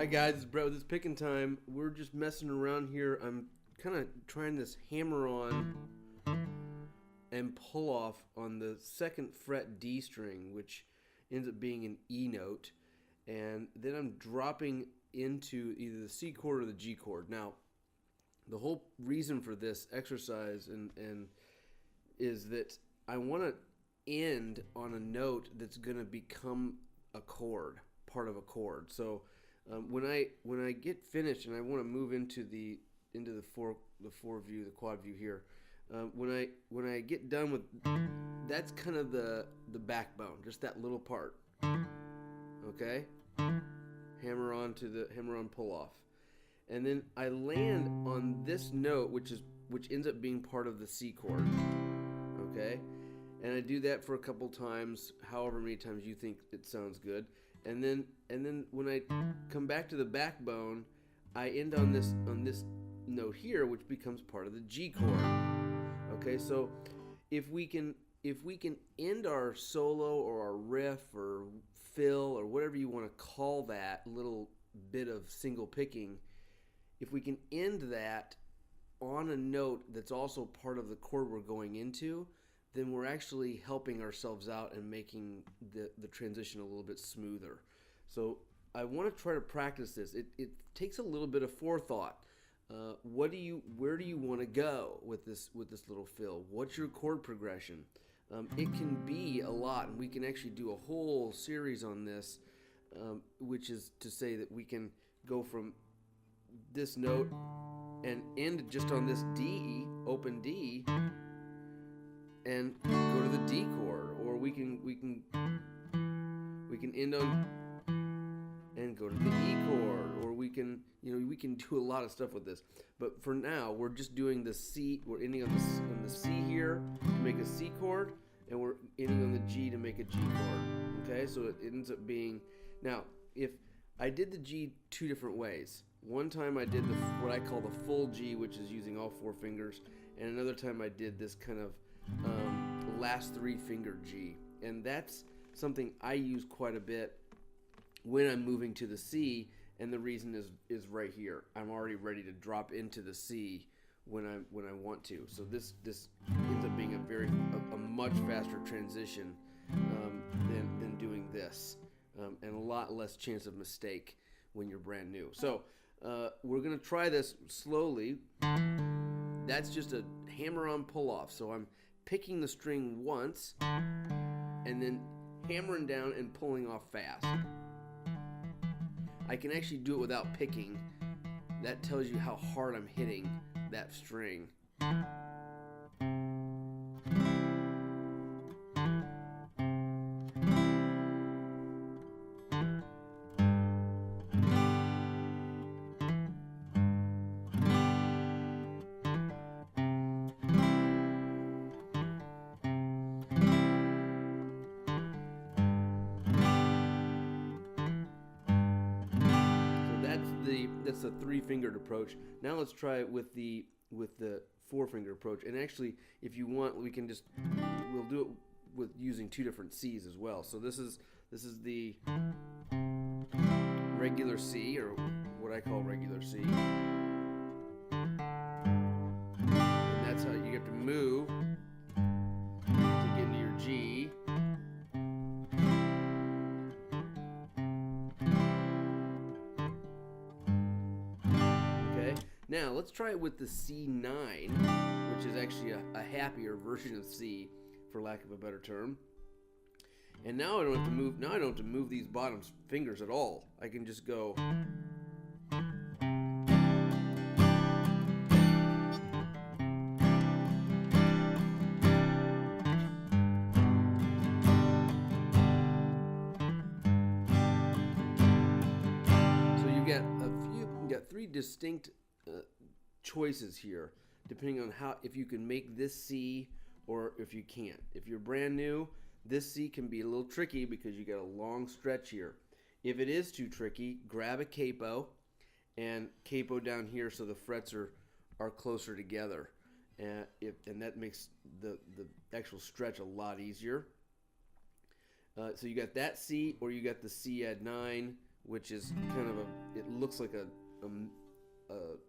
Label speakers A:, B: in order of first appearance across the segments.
A: Hi guys, it's Brett with It's Picking Time. We're just messing around here. I'm kind of trying this hammer on and pull off on the second fret D string, which ends up being an E note. And then I'm dropping into either the C chord or the G chord. Now, the whole reason for this exercise and is that I want to end on a note that's going to become a chord, part of a chord. So when I get finished and I want to move into the four view, the quad view here, when I get done with, that's kind of the backbone, just that little part. Okay, hammer on pull off, and then I land on this note, which ends up being part of the C chord. Okay, and I do that for a couple times, however many times you think it sounds good. And then when I come back to the backbone, I end on this note here, which becomes part of the G chord. Okay, so if we can end our solo or our riff or fill or whatever you want to call that little bit of single picking, if we can end that on a note that's also part of the chord we're going into, then we're actually helping ourselves out and making the transition a little bit smoother. So I want to try to practice this. It takes a little bit of forethought. Where do you want to go with this little fill? What's your chord progression? It can be a lot, and we can actually do a whole series on this, which is to say that we can go from this note and end just on this D, open D, and go to the D chord, or we can end on and go to the E chord, or we can do a lot of stuff with this. But for now, we're just doing the C. We're ending on the C here to make a C chord, and we're ending on the G to make a G chord. Okay, so it ends up being, now if I did the G two different ways. One time I did what I call the full G, which is using all four fingers, and another time I did this kind of last three finger G, and that's something I use quite a bit when I'm moving to the C, and the reason is right here. I'm already ready to drop into the C when I want to. So this ends up being a much faster transition than doing this, and a lot less chance of mistake when you're brand new. So we're gonna try this slowly. That's just a hammer on pull off. So I'm picking the string once and then hammering down and pulling off fast. I can actually do it without picking. That tells you how hard I'm hitting that string. That's the three-fingered approach. Now let's try it with the four-finger approach. And actually, if you want, we'll do it with using two different C's as well. So this is the regular C, or what I call regular C. And that's how you have to move to get into your G. Now, let's try it with the C9, which is actually a happier version of C, for lack of a better term. And now I don't have to move these bottom fingers at all. I can just go. So you got three distinct choices here, depending on if you can make this C or if you can't. If you're brand new, this C can be a little tricky because you got a long stretch here. If it is too tricky, grab a capo and capo down here so the frets are closer together, and that makes the actual stretch a lot easier. So you got that C, or you got the C add 9, which is kind of it looks like a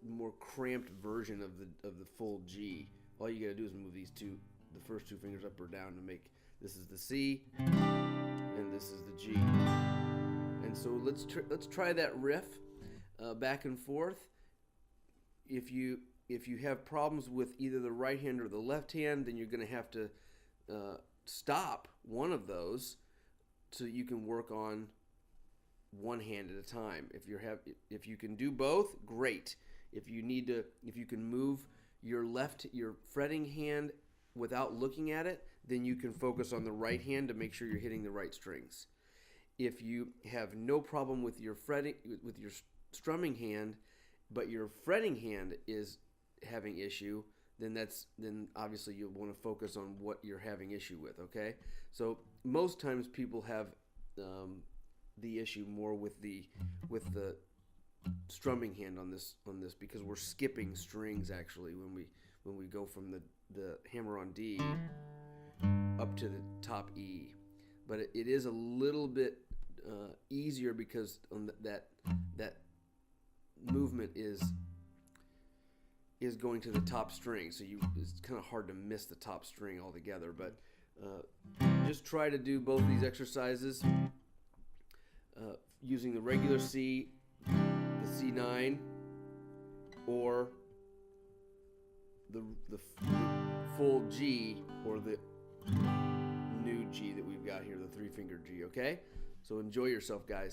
A: more cramped version of the full G. All you gotta do is move the first two fingers up or down to make, this is the C and this is the G. And so let's try that riff back and forth. If you have problems with either the right hand or the left hand, then you're gonna have to stop one of those so you can work on one hand at a time. If you can do both, great. If you can move your fretting hand without looking at it, then you can focus on the right hand to make sure you're hitting the right strings. If you have no problem with your strumming hand, but your fretting hand is having issue, then obviously you'll want to focus on what you're having issue with. Okay, so most times people have the issue more with the strumming hand on this because we're skipping strings actually when we go from the hammer on D up to the top E. But it is a little bit easier because on that movement is going to the top string, so it's kind of hard to miss the top string altogether. But just try to do both of these exercises using the regular C, the C9, or the full G, or the new G that we've got here, the 3-finger G. Okay, so enjoy yourself, guys.